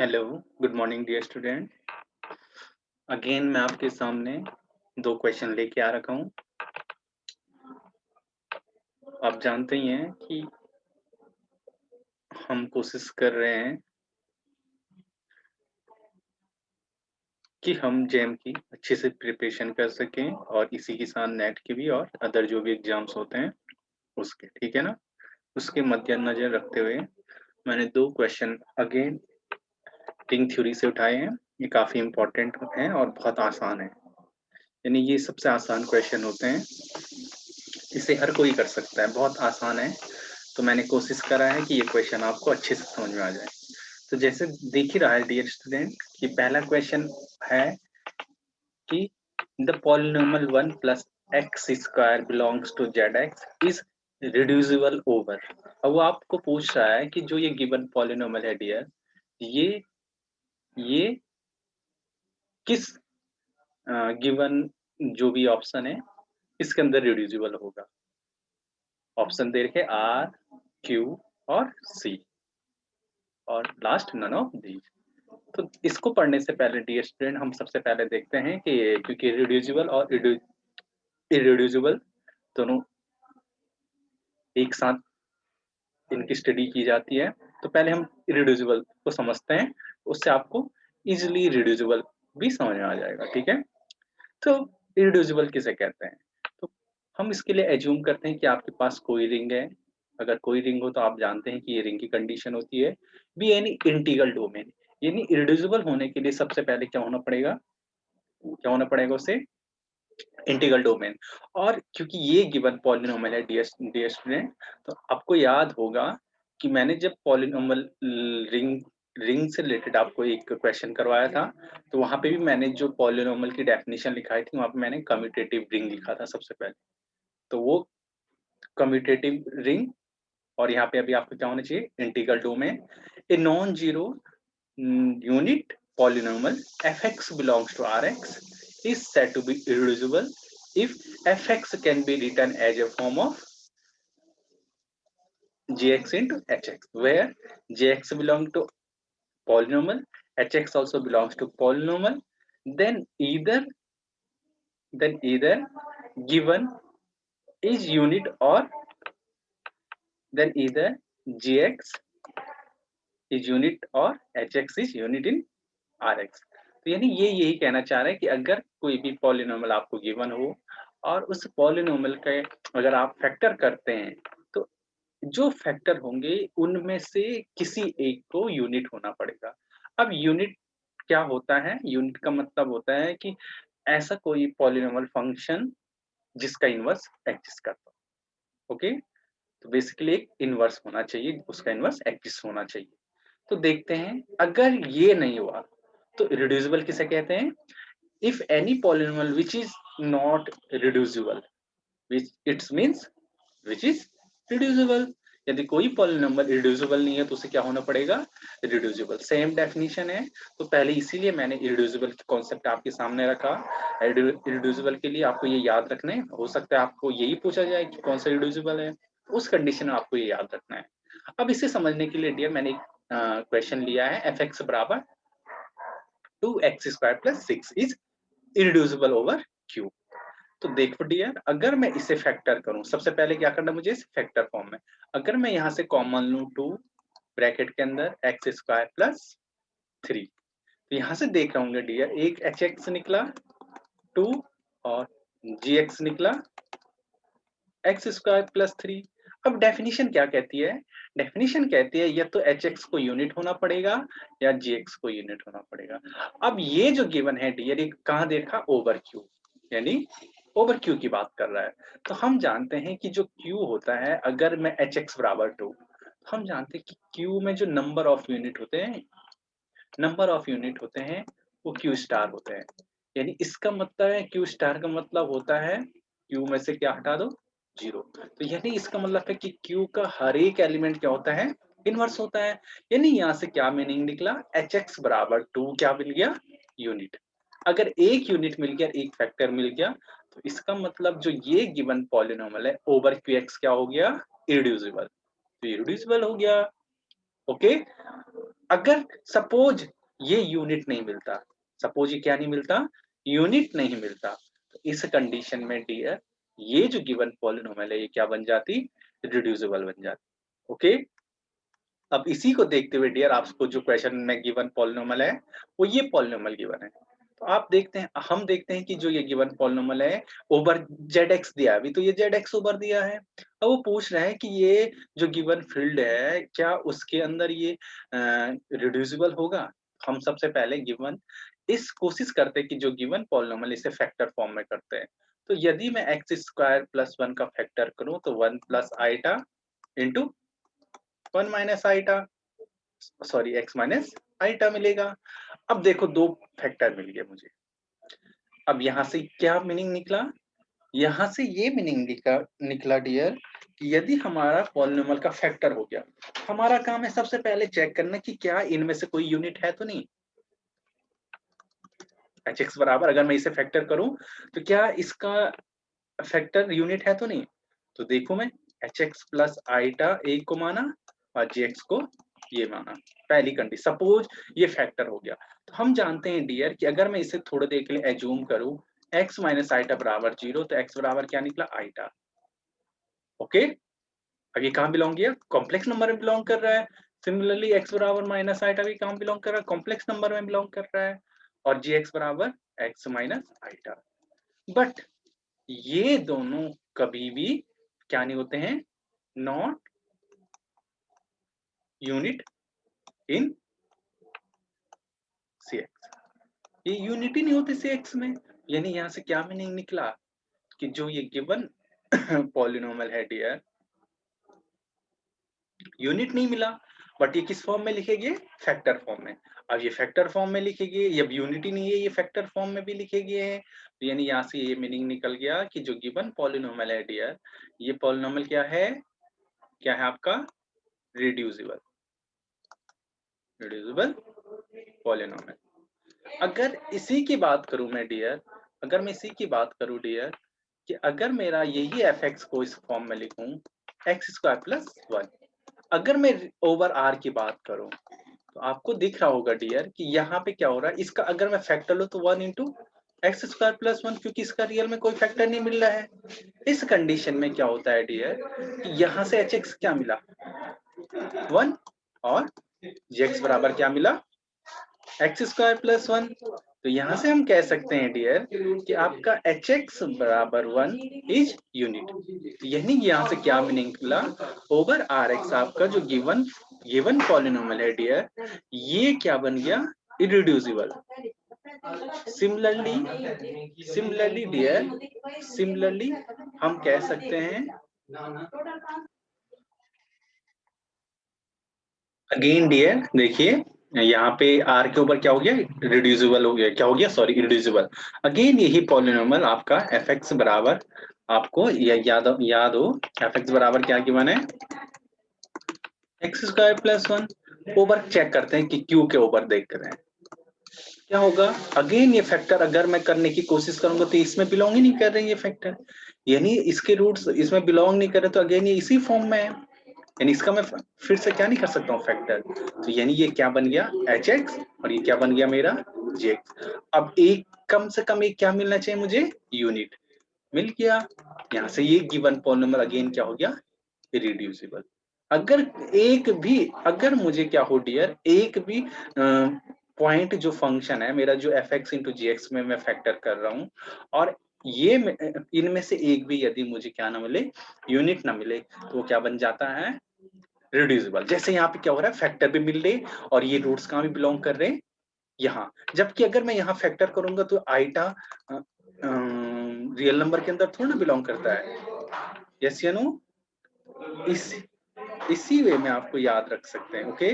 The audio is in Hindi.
Hello, good morning dear student. Again मैं आपके सामने दो क्वेश्चन लेके आ रखा हूँ। आप जानते ही हैं कि हम कोशिश कर रहे हैं कि हम जेम की अच्छे से प्रिपरेशन कर सकें और इसी के साथ नेट की भी और अदर जो भी एग्जाम्स होते हैं उसके, ठीक है ना। उसके मद्देनजर रखते हुए मैंने दो क्वेश्चन अगेन रिंग थ्योरी से उठाए हैं। ये काफी इंपॉर्टेंट हैं और बहुत आसान है, यानी ये सबसे आसान क्वेश्चन होते हैं। इसे हर कोई कर सकता है, बहुत आसान है। तो मैंने कोशिश करा है कि ये क्वेश्चन आपको अच्छे से समझ में आ जाए। तो जैसे देख ही रहा है डियर स्टूडेंट कि पहला क्वेश्चन है कि the polynomial 1 plus x square belongs to Z x is reducible over. अब वो आपको पूछ रहा है कि जो ये गिवन पॉलिनोमियल है डियर, ये ये किस गिवन जो भी ऑप्शन है इसके अंदर रिड्यूसिबल होगा। ऑप्शन दे रखे आर, क्यू और सी और लास्ट नन ऑफ दीज। तो इसको पढ़ने से पहले डियर स्टूडेंट हम सबसे पहले देखते हैं कि क्योंकि रिड्यूसिबल और इरिड्यूसिबल दोनों एक साथ इनकी स्टडी की जाती है। तो पहले हम इरिड्यूसिबल को समझते हैं, उससे आपको इजिली रिड्यूसिबल भी समझ में आ जाएगा, ठीक है। तो इरिड्यूसिबल किसे कहते हैं? तो हम इसके लिए एज्यूम करते हैं कि आपके पास कोई रिंग है। अगर कोई रिंग हो तो आप जानते हैं कि ये रिंग की कंडीशन होती है बी एनी इंटीग्रल डोमेन। यानी इरिड्यूसिबल होने के लिए सबसे पहले क्या होना पड़ेगा उसे इंटीग्रल डोमेन। और क्योंकि ये गिवन पॉलिनोमियल है डियर स्टूडेंट, तो आपको याद होगा कि मैंने जब पॉलिनोमियल रिंग रिंग से रिलेटेड आपको एक क्वेश्चन करवाया था, तो वहां पे भी मैंने जो पॉलिनोमियल की डेफिनेशन लिखाई थी वहां पे मैंने कम्यूटेटिव रिंग लिखा था सबसे पहले। तो वो कम्यूटेटिव रिंग और यहाँ पे अभी आपको क्या होना चाहिए integral domain. A non zero unit polynomial fx belongs to Rx is said to be irreducible if fx can be written as a form of gx into hx, where gx belongs to polynomial, hx also belongs to polynomial, then either given is unit or then either gx is unit or hx is unit in Rx। तो यानी ये यही कहना चाह रहे हैं कि अगर कोई भी पॉलिनोमियल आपको गिवन हो और उस पॉलिनोमियल के अगर आप फैक्टर करते हैं, तो जो फैक्टर होंगे उनमें से किसी एक को यूनिट होना पड़ेगा। अब यूनिट क्या होता है? यूनिट का मतलब होता है कि ऐसा कोई पॉलिनोमियल फंक्शन जिसका इनवर्स एग्जिस्ट करता हो। ओके, तो बेसिकली एक इनवर्स होना चाहिए, उसका इनवर्स एग्जिस्ट होना चाहिए। तो देखते हैं अगर ये नहीं हुआ तो रिड्यूसिबल किसे कहते हैं? If any polynomial which is not reducible, which it's means which is reducible. यदि कोई पॉलिनोमियल रिड्यूसिबल नहीं है तो उसे क्या होना पड़ेगा? रिड्यूसिबल। सेम डेफिनेशन है, तो पहले इसीलिए मैंने इरिड्यूसिबल की कॉन्सेप्ट आपके सामने रखा। इरिड्यूसिबल के लिए आपको ये याद रखना है, हो सकता है आपको यही पूछा जाए कि कौन सा रिड्यूसिबल है, उस कंडीशन में आपको ये याद रखना है। अब इसे समझने के लिए डियर मैंने एक क्वेश्चन लिया है, एफ एक्स बराबर 2x² + 6 is irreducible over Q. तो देखो डियर, अगर मैं इसे फैक्टर करूं, सबसे पहले क्या करना मुझे, इस फैक्टर फॉर्म में अगर मैं यहां से कॉमन लूं 2 ब्रैकेट के अंदर x² + 3, तो यहां से देख रहा हूँ डियर एक hx निकला 2 और gx निकला x² + 3। अब डेफिनेशन क्या कहती है? डेफिनेशन कहती है या तो hx को यूनिट होना पड़ेगा या gx को यूनिट होना पड़ेगा। अब ये जो गिवन है डियर, ये कहाँ देखा? ओवर क्यू, यानी ओवर क्यू की बात कर रहा है। तो हम जानते हैं कि जो क्यू होता है, अगर मैं hx बराबर 2, हम जानते हैं कि क्यू में जो नंबर ऑफ यूनिट होते हैं वो क्यू स्टार होते हैं। यानी इसका मतलब है क्यू स्टार का मतलब होता है क्यू में से क्या हटा दो? जीरो। तो यानी इसका मतलब है कि क्यू का हर एक एलिमेंट क्या होता है? इनवर्स होता है। यानी यहाँ से क्या मीनिंग निकला? एच एक्स बराबर 2 क्या मिल गया? यूनिट। अगर एक यूनिट मिल गया, एक फैक्टर मिल गया, तो इसका मतलब जो ये गिवन पॉलिनोमियल है ओवर क्यू एक्स क्या हो गया? इरिड्यूसिबल। तो इरिड्यूसिबल हो गया। ओके, अगर सपोज ये यूनिट नहीं मिलता, सपोज ये क्या नहीं मिलता, यूनिट नहीं मिलता, तो इस कंडीशन में डियर ये जो गिवन पॉलिनोमियल है ये क्या बन जाती, रिड्यूसिबल बन जाती। ओके, अब इसी को देखते हुए डियर आपको जो क्वेश्चन में गिवन पॉलिनोमियल है वो ये पॉलिनोमियल गिवन है। तो आप देखते हैं, हम देखते हैं कि जो ये गिवन पॉलिनोमियल है ओवर जेड दिया है, अभी तो ये जेड ओवर दिया है। अब वो पूछ रहे हैं कि ये जो गिवन फील्ड है क्या उसके अंदर ये रिड्यूसिबल होगा। हम सबसे पहले गिवन इस कोशिश करते हैं कि जो गिवन पॉलिनोमियल इसे फैक्टर फॉर्म में करते हैं। तो यदि मैं एक्स स्क्वायर प्लस 1 का फैक्टर करूं तो 1 plus iota into 1 minus iota, sorry x minus iota मिलेगा। अब देखो दो फैक्टर मिल गए मुझे। अब यहाँ से क्या मीनिंग निकला, यहाँ से ये मीनिंग निकला डियर कि यदि हमारा पॉलिनोमियल का फैक्टर हो गया, हमारा काम है सबसे पहले चेक करना कि क्या इनमें से कोई यूनिट है तो नहीं। एच एक्स बराबर अगर मैं इसे फैक्टर करूं तो क्या इसका फैक्टर यूनिट है तो नहीं। तो देखो मैं एच एक्स प्लस आइटा एक को माना और जी एक्स को ये माना, पहली कंडीशन। सपोज ये फैक्टर हो गया, तो हम जानते हैं डियर कि अगर मैं इसे थोड़ी देर के लिए एज्यूम करूं x माइनस आइटा बराबर 0, तो x बराबर क्या निकला, आइटा। ओके, अब ये कहाँ बिलोंग किया, कॉम्प्लेक्स नंबर में बिलोंग कर रहा है। सिमिलरली x बराबर माइनस आइटा भी कहाँ बिलोंग कर रहा है, कॉम्प्लेक्स नंबर में बिलोंग कर रहा है। और जी एक्स बराबर x माइनस आइटा। बट ये दोनों कभी भी क्या नहीं होते हैं, not unit in C x, ये यूनिटी नहीं होती सी एक्स में। यानी यहां से क्या मीनिंग निकला कि जो ये गिवन पॉलिनोमियल है डियर, यूनिट नहीं मिला, बट ये किस फॉर्म में लिखेंगे, फैक्टर फॉर्म में। अब ये फैक्टर फॉर्म में लिखेंगे, ये यूनिटी नहीं है, ये फैक्टर फॉर्म में भी लिखेंगे हैं। तो यानी यहाँ से ये मीनिंग निकल गया कि जो गिवन पॉलिनोमियल है डियर, ये पॉलिनोमियल क्या है, क्या है आपका, रिड्यूसिबल, रिड्यूसिबल पॉलिनोमियल। अगर इसी की बात करूं मैं डियर, अगर मैं इसी की बात करूं डियर कि अगर मेरा यही एफ एक्स को इस फॉर्म में लिखूं एक्स स्क्वायर प्लस 1, अगर मैं ओवर आर की बात करूं तो आपको दिख रहा होगा डियर कि यहाँ पे क्या हो रहा है, इसका अगर मैं फैक्टर लूं तो 1 इंटू एक्स स्क्वायर प्लस 1, क्योंकि इसका रियल में कोई फैक्टर नहीं मिल रहा है। इस कंडीशन में क्या होता है डियर कि यहाँ से एच एक्स क्या मिला, 1, और जी एक्स बराबर क्या मिला, एक्स स्क्वायर प्लस 1। तो यहां से हम कह सकते हैं डियर कि आपका एच एक्स बराबर 1 इज यूनिट। यानी यहाँ से क्या मीनिंग निकला, ओवर आर एक्स आपका जो गिवन पॉलिनोमियल है डियर, ये क्या बन गया, इररिड्यूसिबल। सिमिलरली डियर, सिमिलरली हम कह सकते हैं अगेन डियर, देखिए यहाँ पे आर के ऊपर क्या हो गया, रिड्यूसिबल हो गया, क्या हो गया, सॉरी इररिड्यूसिबल। अगेन यही पॉलिनोमियल आपका एफ एक्स बराबर, आपको याद हो एफ एक्स बराबर क्या गिवन है, x square plus 1। Over check करते हैं कि क्यू के ऊपर देख रहे हैं क्या होगा। अगेन ये फैक्टर अगर मैं करने की कोशिश करूंगा तो इसमें बिलोंग ही नहीं कर रहे ये फैक्टर, यानी इसके रूट्स इसमें बिलोंग नहीं कर रहे, तो अगेन ये इसी फॉर्म में है, यानी इसका मैं फिर से क्या नहीं कर सकता हूँ फैक्टर। तो यानी ये क्या बन गया, एच एक्स, और ये क्या बन गया मेरा, जी एक्स। अब एक कम से कम एक क्या मिलना चाहिए मुझे, यूनिट मिल गया। यहाँ से ये गिवन पॉलिनोमियल अगेन क्या हो गया, इररिड्यूसिबल। अगर एक भी, अगर मुझे क्या हो डियर, एक भी पॉइंट जो फंक्शन है मेरा, जो एफ एक्स इंटू जी एक्स में मैं फैक्टर कर रहा हूँ, और ये इनमें से एक भी यदि मुझे क्या ना मिले, यूनिट ना मिले, तो वो क्या बन जाता है, रिड्यूसिबल। जैसे यहाँ पे क्या हो रहा है, फैक्टर भी मिल रहे और ये रूट्स कहाँ भी बिलोंग कर रहे हैं, यहाँ। जबकि अगर मैं यहाँ फैक्टर करूंगा तो आइटा रियल नंबर के अंदर थोड़ा ना बिलोंग करता है, यस या नो। इस इसी वे में आपको याद रख सकते हैं। ओके।